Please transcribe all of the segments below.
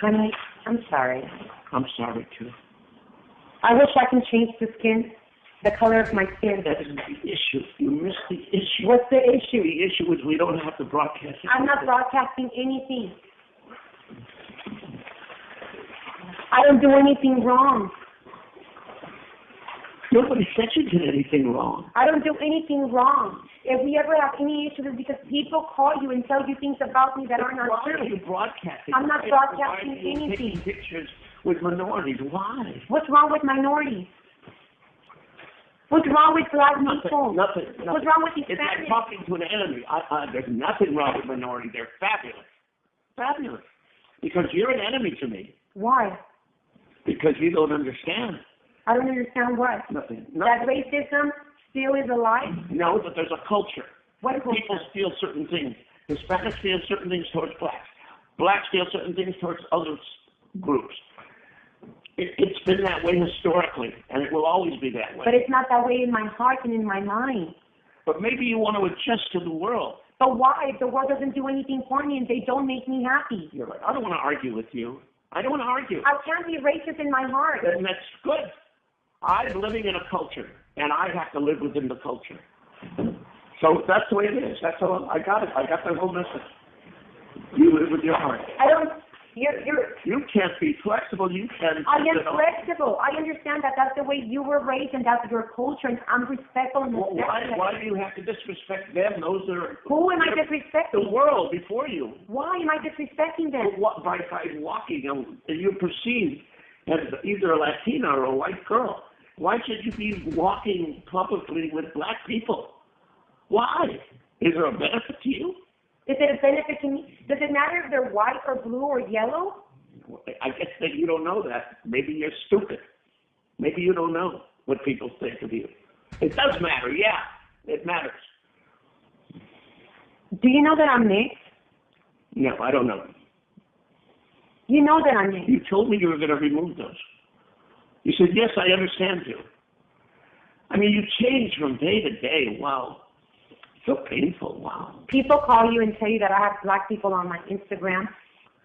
Honey, I'm sorry. I'm sorry, too. I wish I can change the skin, the color of my skin. That isn't the issue. You missed the issue. What's the issue? The issue is we don't have to broadcast it. I'm not broadcasting anything. I don't do anything wrong. Nobody said you did anything wrong. I don't do anything wrong. If we ever have any issues, it's because people call you and tell you things about me that are not Why true. are you broadcasting? I'm not broadcasting Why are you anything. taking pictures with minorities? Why? What's wrong with minorities? What's wrong with black people? Nothing. What's wrong with these It's like families? talking to an enemy. There's nothing wrong with minorities. They're fabulous. Fabulous. Because you're an enemy to me. Why? Because you don't understand. I don't understand what. Nothing. That racism still is alive? No, but there's a culture. What culture? People feel certain things. Hispanics feel certain things towards blacks. Blacks feel certain things towards other groups. It's been that way historically, and it will always be that way. But it's not that way in my heart and in my mind. But maybe you want to adjust to the world. But why? If the world doesn't do anything for me and they don't make me happy. You're right. I don't want to argue with you. I don't want to argue. I can't be racist in my heart. And that's good. I'm living in a culture, and I have to live within the culture. So that's the way it is. That's all. I got it. I got the whole message. You live with your heart. I don't. You can't be flexible. You can. I am flexible. I understand that that's the way you were raised and that's your culture, and I'm respectful and respectful. Why do you have to disrespect them? Those are. Who am I disrespecting? The world before you. Why am I disrespecting them? By walking, you're perceived as either a Latina or a white girl. Why should you be walking publicly with black people? Why? Is there a benefit to you? Is it a benefit to me? Does it matter if they're white or blue or yellow? I guess that you don't know that. Maybe you're stupid. Maybe you don't know what people think of you. It does matter, yeah. It matters. Do you know that I'm mixed? No, I don't know. You know that I'm mixed. You told me you were going to remove those. You said, yes, I understand you. I mean, you change from day to day. Wow. So painful. Wow. People call you and tell you that I have black people on my Instagram,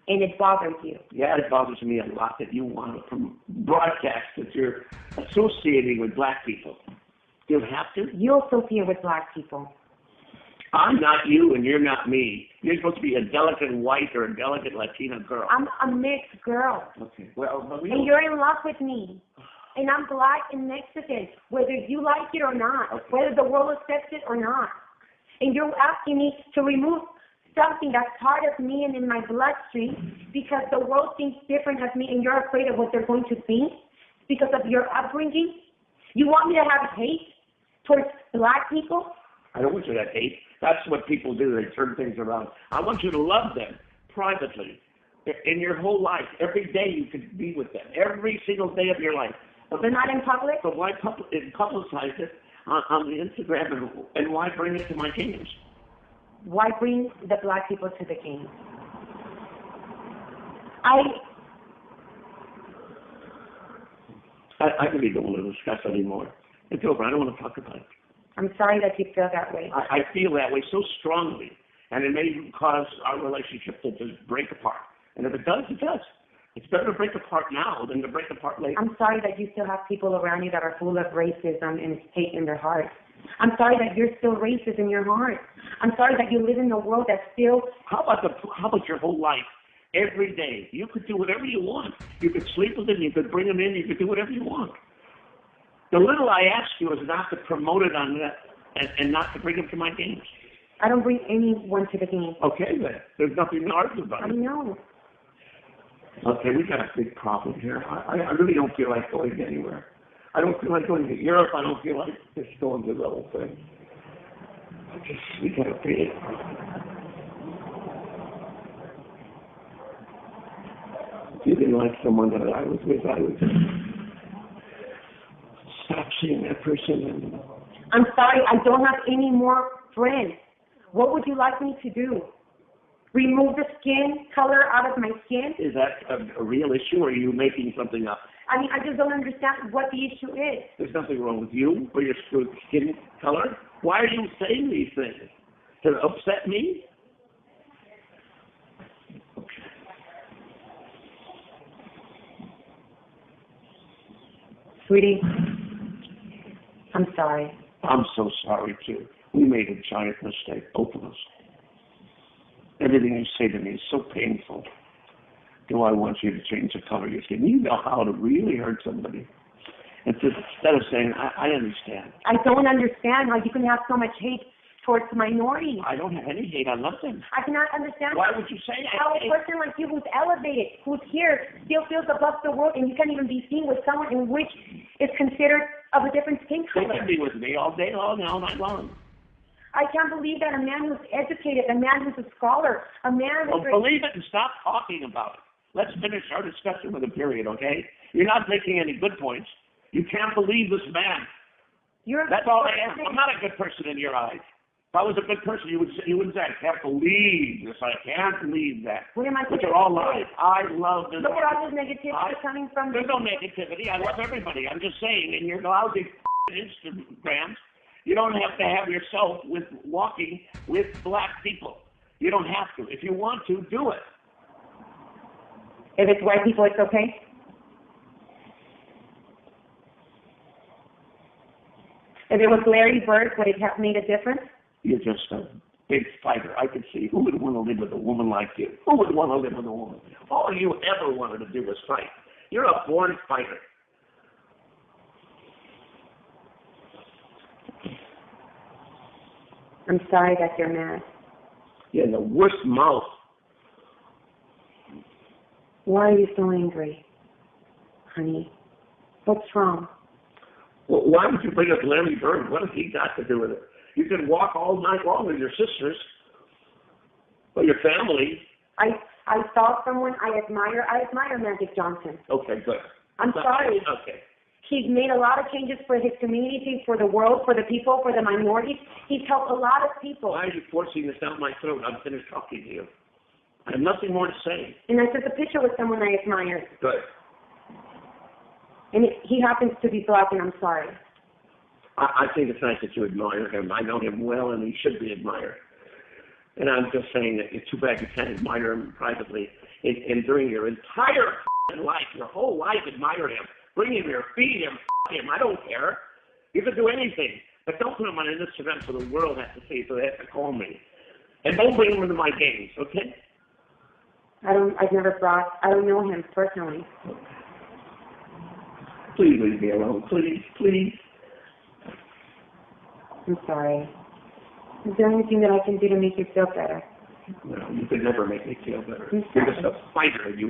and it bothers you. Yeah, it bothers me a lot that you want to broadcast that you're associating with black people. You have to? You associate with black people. I'm not you, and you're not me. You're supposed to be a delicate white or a delicate Latina girl. I'm a mixed girl. Okay. Well, and you're in love with me. And I'm black and Mexican, whether you like it or not, whether the world accepts it or not. And you're asking me to remove something that's part of me and in my bloodstream because the world thinks different of me and you're afraid of what they're going to think because of your upbringing. You want me to have hate towards black people? I don't want you to have hate. That's what people do. They turn things around. I want you to love them privately in your whole life. Every day you could be with them. Every single day of your life. But not in public? But why publicize it on the Instagram and why bring it to my games? Why bring the black people to the games? I really don't want to discuss anymore. It's over. I don't want to talk about it. I'm sorry that you feel that way. I feel that way so strongly, and it may cause our relationship to just break apart. And if it does, it does. It's better to break apart now than to break apart later. I'm sorry that you still have people around you that are full of racism and hate in their hearts. I'm sorry that you're still racist in your heart. I'm sorry that you live in a world that's still... How about your whole life? Every day. You could do whatever you want. You could sleep with them, you could bring them in, you could do whatever you want. The little I ask you is not to promote it on that and not to bring them to my games. I don't bring anyone to the game. Okay, then. There's nothing to argue about. I know. Okay, we got a big problem here. I really don't feel like going anywhere. I don't feel like going to Europe. I don't feel like just going to the whole thing. We got a big problem. If you didn't like someone that I was with, I would stop seeing that person. And I'm sorry, I don't have any more friends. What would you like me to do? Remove the skin color out of my skin? Is that a real issue, or are you making something up? I mean, I just don't understand what the issue is. There's nothing wrong with you or your skin color. Why are you saying these things? To upset me? Okay. Sweetie, I'm sorry. I'm so sorry, too. We made a giant mistake, both of us. Everything you say to me is so painful. Do I want you to change the color of your skin? You know how to really hurt somebody. Instead of saying, I understand. I don't understand how you can have so much hate towards minorities. I don't have any hate. I love them. I cannot understand Why would you say that? how a person like you who's elevated, who's here, still feels above the world, and you can't even be seen with someone in which is considered of a different skin They color. can be with me all day long, all night long. I can't believe that a man who's educated, a man who's a scholar, a man Well, who's... believe it and stop talking about it. Let's finish our discussion with a period, okay? You're not making any good points. You can't believe this man. That's all I am. I'm not a good person in your eyes. If I was a good person, you wouldn't say, I can't believe this. I can't believe that. What am I Which supposed are all to lies. say? I love this. Look at all this negativity coming from... There's no negativity. I love everybody. I'm just saying, in your lousy Instagrams, you don't have to have yourself with walking with black people. You don't have to. If you want to, do it. If it's white people, it's okay? If it was Larry Bird, would it have made a difference? You're just a big fighter. I could see. Who would want to live with a woman like you? Who would want to live with a woman? All you ever wanted to do was fight. You're a born fighter. I'm sorry that you're mad. You're in the worst mouth. Why are you so angry, honey? What's wrong? Well, why would you bring up Larry Bird? What has he got to do with it? You can walk all night long with your sisters or your family. I saw someone I admire Magic Johnson. Okay, good. I'm sorry. Okay. He's made a lot of changes for his community, for the world, for the people, for the minorities. He's helped a lot of people. Why are you forcing this down my throat? I'm finished talking to you. I have nothing more to say. And I took a picture with someone I admire. Good. And he happens to be black, and I'm sorry. I think it's nice that you admire him. I know him well, and he should be admired. And I'm just saying that it's too bad you can't admire him privately. And during your entire life, your whole life, admire him. Bring him here, feed him, him. I don't care. You can do anything. But don't put him on an Instagram so the world has to see, so they have to call me. And don't bring him into my games, okay? I don't know him personally. Please leave me alone. Please, please. I'm sorry. Is there anything that I can do to make you feel better? No, you could never make me feel better. I'm You're sorry. just a fighter, you